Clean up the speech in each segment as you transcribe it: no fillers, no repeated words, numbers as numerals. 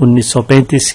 1935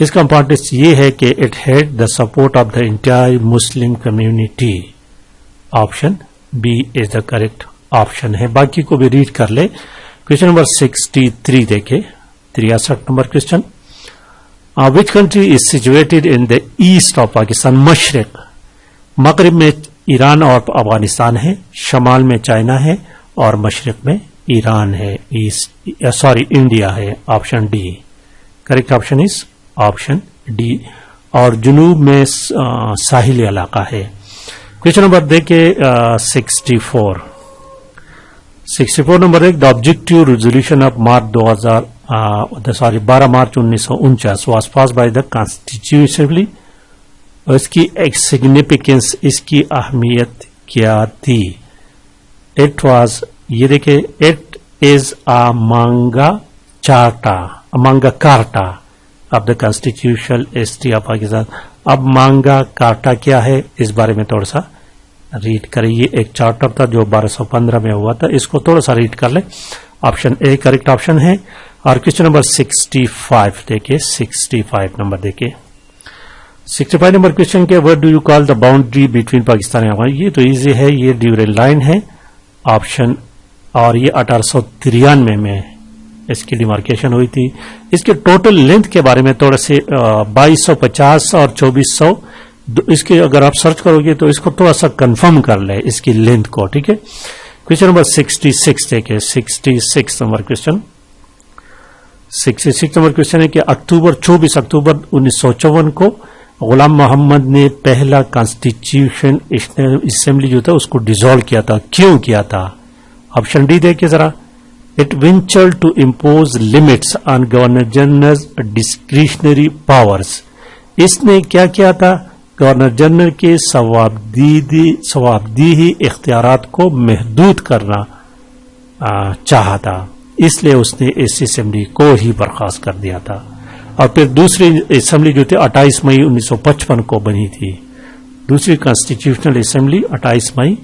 اس کا امپورٹنس یہ ہے کہ it had the support of the entire Muslim community. Option B is the correct option ہے. باقی کو بھی ریڈ کر لے. کوشچن نمبر 63 دیکھیں. 63 number question. Which country is situated in the east of Pakistan? مشرق مغرب میں ایران اور افغانستان ہے، شمال میں چائنا ہے اور مشرق میں ایران ہے، انڈیا ہے. Option D correct option is option D. اور جنوب میں ساحلی علاقہ ہے. کوشچن نمبر دیکھیں 64 number 1. The objective resolution of 12 March 1949 was pass by the constitution assembly. اس کی ایک سگنیفیکینس، اس کی اہمیت کیا تھی؟ اٹ واز، یہ دیکھیں، it is Magna Carta of the constitutional history of Pakistan. اب مانگا کارٹا کیا ہے اس بارے میں تھوڑا سا ریڈ کریں. یہ ایک چارٹر تھا جو 1215 میں ہوا تھا، اس کو تھوڑا سا ریڈ کر لیں. آپشن اے کریکٹ آپشن ہے. اور کوشچن نمبر 65 دیکھیں. 65 نمبر دیکھیں. 65 نمبر کوشچن کے what do you call the boundary between Pakistan اور افغانستان؟ یہ تو ایزی ہے، یہ ڈیورل لائن ہے. آپشن، اور یہ 1893 میں اس کی ڈیمارکیشن ہوئی تھی. اس کے ٹوٹل لینتھ کے بارے میں تھوڑا سے 2250 اور 2400، اس کے اگر آپ سرچ کرو گے تو اس کو تھوڑا سا کنفرم کر لیں اس کی لینتھ کو. ٹھیک ہے. کوشچن نمبر 66 دیکھیں. 66 نمبر کوشچن. 66 نمبر کوشچن ہے کہ 24 اکتوبر 1954 کو غلام محمد نے پہلا کانسٹیٹیوشن اسمبلی جو تھا اس کو ڈیزالو کیا تھا. کیوں کیا تھا؟ آپشن ڈی دیکھیں ذرا. It ventured to impose limits on Governor General's discretionary powers. اس نے کیا کیا تھا؟ گورنر جنرل کے ثوابدیہی اختیارات کو محدود کرنا چاہا تھا، اس لیے اس نے اس اسمبلی کو ہی برخاست کر دیا تھا. اور پھر دوسری اسمبلی جو تھی 28 مئی 1955 کو بنی تھی. دوسری کانسٹیٹیوشنل اسمبلی 28 مئی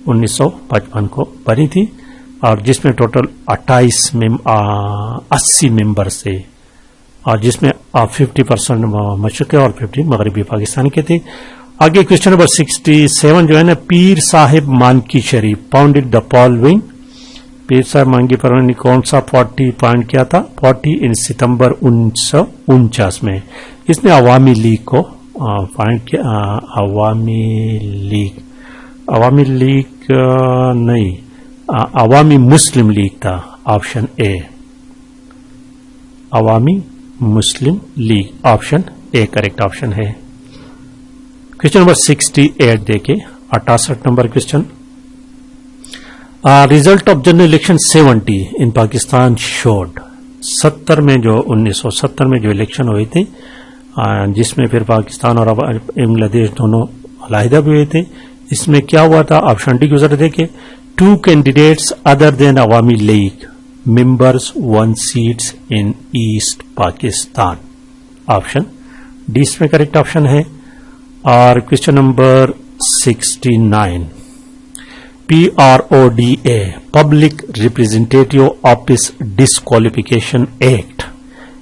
1955 کو بنی تھی، اور جس میں ٹوٹل 80 ممبر تھے، اور جس میں 50% مشرقی اور 50 مغربی پاکستان کے تھے. آگے کوشچن نمبر 67 جو ہے نا، پیر صاحب مانکی شریف فاؤنڈیڈ دا فالوئنگ. پیر صاحب مانکی پر نے کون سا 40 پوائنٹ کیا تھا؟ 40 ان ستمبر 1949 میں. اس نے عوامی لیگ کو پوائنٹ کیا. عوامی لیگ نہیں، عوامی مسلم لیگ تھا. Option A Awami Muslim League. Option A correct option ہے. کوشچن نمبر 68 دیکھیں. 68 number question. Result of general election 70 in Pakistan showed. 70 میں جو 1970 میں جو الیکشن ہوئے تھے، جس میں پھر پاکستان اور بنگلہ دیش دونوں علیحدہ بھی ہوئے تھے، اس میں کیا ہوا تھا؟ آپشن ڈی گزر دیکھیں. 2 candidates other than Awami League members won seats in East Pakistan. Option D اس میں کریکٹ آپشن ہے. اور question number 69. PRODA public representative office disqualification act.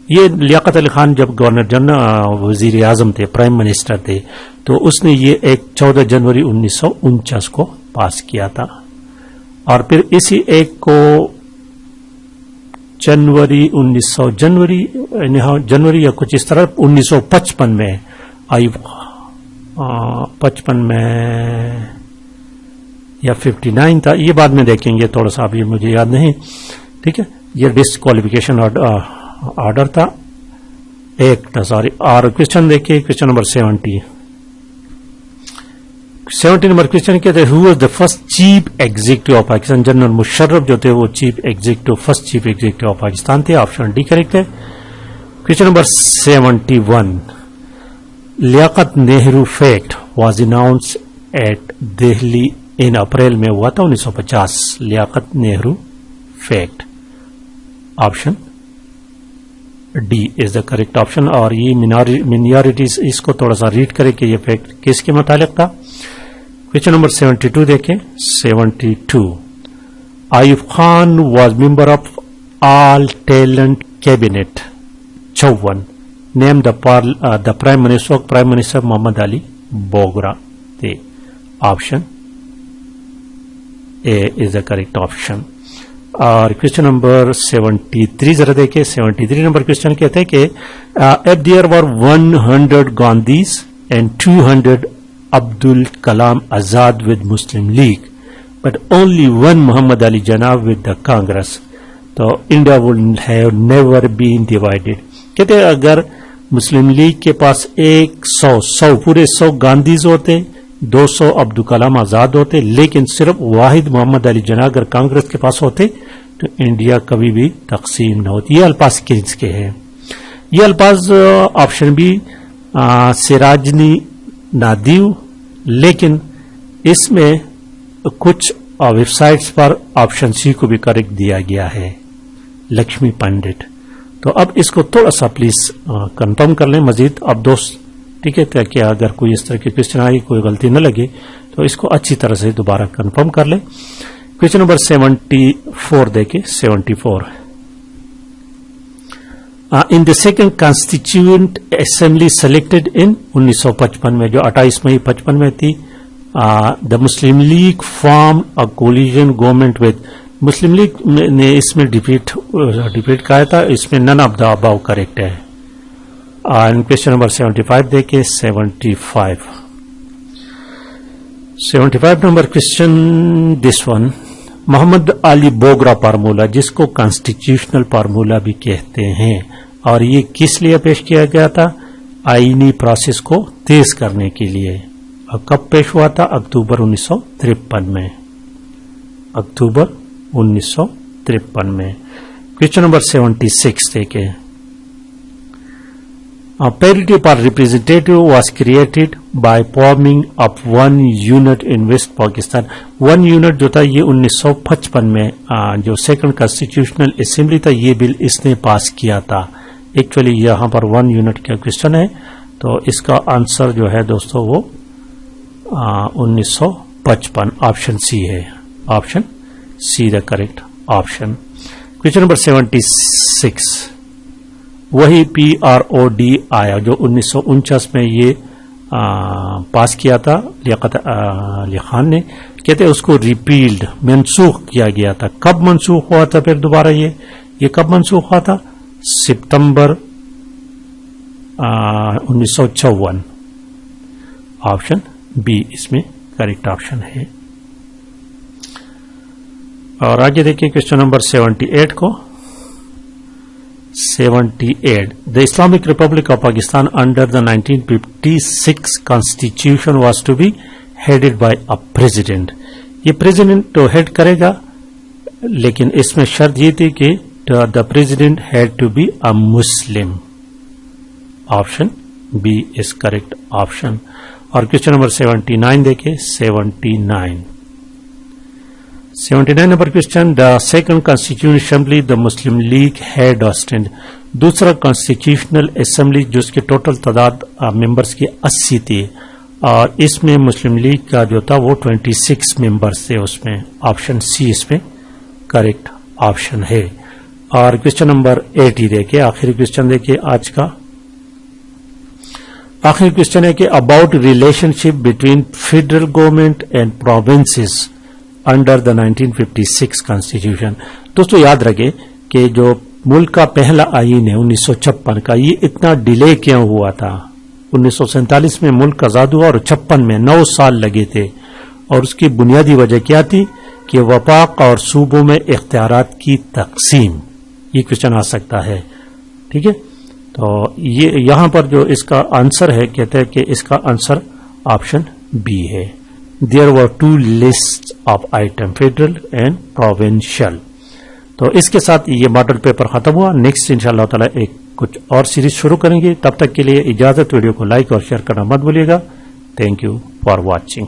یہ لیاقت علی خان جب گورنر جنرل وزیر اعظم تھے، پرائم منسٹر تھے، تو اس نے یہ ایک 14 جنوری 1949 کو پاس کیا تھا. اور پھر اسی ایک کو جنوری یا کچھ اس طرح 1955 میں آئی، 55 میں یا 59 تھا، یہ بعد میں دیکھیں گے، تھوڑا سا ابھی مجھے یاد نہیں. ٹھیک ہے. یہ ڈسکوالیفیکیشن آرڈر تھا، ایک تھا، سوری. اور کوشچن دیکھیے. کوشچن نمبر 70 نمبر کوشچن کہتے ہیں، who was the first chief executive of Pakistan? General Musharraf جو تھے وہ first chief executive of Pakistan تھے. آپشن ڈی کریکٹ ہے. Question number 71. Liaquat Nehru pact was announce at Delhi in April میں ہوا تھا 1950. Liaquat Nehru pact. Option D is the correct option. اور یہ مینارٹیز، اس کو تھوڑا سا ریڈ کرے کہ یہ فیکٹ کس کے متعلق تھا. کوشچن نمبر 72 دیکھیں. 72. Ayub Khan was member of all talent cabinet. 54. name the prime minister, Prime Minister Muhammad Ali Bogra. The option A is the correct option. اور کوشچن نمبر 73 ذرا دیکھیں. 73 نمبر کوشچن کہتے ہیں کہ if there were 100 Gandhis and 200 Abdul Kalam Azad with Muslim League but only one Muhammad Ali Jinnah with the Congress, تو India would have never been divided. کہتے ہیں اگر مسلم لیگ کے پاس 100 پورے 100 گاندھیز ہوتے, 200 عبدالکلام آزاد ہوتے, لیکن صرف واحد محمد علی جناح اگر کانگریس کے پاس ہوتے تو انڈیا کبھی بھی تقسیم نہ ہوتی. یہ الفاظ کس کے ہیں؟ یہ الفاظ آپشن بی سراجنی نادیو, لیکن اس میں کچھ ویب سائٹس پر آپشن سی کو بھی کریکٹ دیا گیا ہے, لکشمی پنڈت. تو اب اس کو تھوڑا سا پلیز کنفرم کر لیں مزید اب دوست, ٹھیک ہے, تاکہ اگر کوئی اس طرح کی کوشچن آئی کوئی غلطی نہ لگے تو اس کو اچھی طرح سے دوبارہ کنفرم کر لیں. کوشچن نمبر 74 دیکھیں. 74 in the second constituent assembly selected in 1955 میں, جو 28 مئی 55 میں تھی, the Muslim League form a coalition government with, Muslim League نے اس میں ڈیفیٹ کہا تھا, اس میں none of the above correct ہے. کوشچن نمبر 75 دیکھیں. 75 number question this one, Muhammad Ali Bogra formula, جس کو کانسٹیٹیوشنل فارمولا بھی کہتے ہیں, اور یہ کس لیے پیش کیا گیا تھا؟ آئینی پروسیس کو تیز کرنے کے لیے. اور کب پیش ہوا تھا؟ اکتوبر 1953 میں. اکتوبر 1953 میں. کوشچن نمبر 76 دیکھیں. Parity for representative was created by forming up one unit in West Pakistan. One unit جو تھا یہ 1955 میں جو سیکنڈ کانسٹیٹیوشنل اسمبلی تھا یہ بل اس نے پاس کیا تھا. ایکچولی یہاں پر 1 یونٹ کا کوشچن ہے, تو اس کا آنسر جو ہے دوستو وہ 1955 آپشن سی ہے. Option C the correct option. Question number 76, وہی PROD آیا جو 1949 میں یہ پاس کیا تھا لیاقت علی خان نے. کہتے ہیں اس کو ریپیلڈ, منسوخ کیا گیا تھا. کب منسوخ ہوا تھا پھر دوبارہ یہ کب منسوخ ہوا تھا؟ ستمبر 1954. آپشن بی اس میں کریکٹ آپشن ہے. اور آگے دیکھیں کوشچن نمبر 78 کو. 78 The Islamic Republic of Pakistan under the 1956 Constitution was to be headed by a president. یہ president تو head کرے گا, لیکن اس میں شرط یہ تھی کہ the president had to be a Muslim. Option B is correct option. اور کوشچن نمبر 79 دیکھیں. 79 number question, the second constitutional assembly the Muslim League had stand. دوسرا کانسٹیٹیوشنل اسمبلی جس کے ٹوٹل تعداد ممبرس کی 80 تھی, اور اس میں مسلم لیگ کا جو تھا وہ 26 ممبرس تھے اس میں. آپشن سی اس میں کریکٹ آپشن ہے. اور کوشچن نمبر 80 دیکھیں. آخری کوشچن دیکھیں آج کا. آخری کوشچن ہے کہ about relation ship between federal government and provinces under the 1956 constitution. دوستو یاد رکھیں کہ جو ملک کا پہلا آئین ہے 1956 کا, یہ اتنا ڈیلے کیوں ہوا تھا؟ 1947 میں ملک آزاد ہوا اور 56 میں 9 سال لگے تھے, اور اس کی بنیادی وجہ کیا تھی؟ کہ وفاق اور صوبوں میں اختیارات کی تقسیم. یہ کوشچن آ سکتا ہے, ٹھیک ہے. تو یہ یہاں پر جو اس کا آنسر ہے, کہتے ہیں کہ اس کا آنسر آپشن بی ہے. There were 2 lists of item, federal and provincial. تو اس کے ساتھ یہ ماڈل پیپر ختم ہوا. نیکسٹ انشاءاللہ تعالی ایک کچھ اور سیریز شروع کریں گے. تب تک کے لیے اجازت. ویڈیو کو لائک اور شیئر کرنا مت بھولیے گا. Thank you for watching.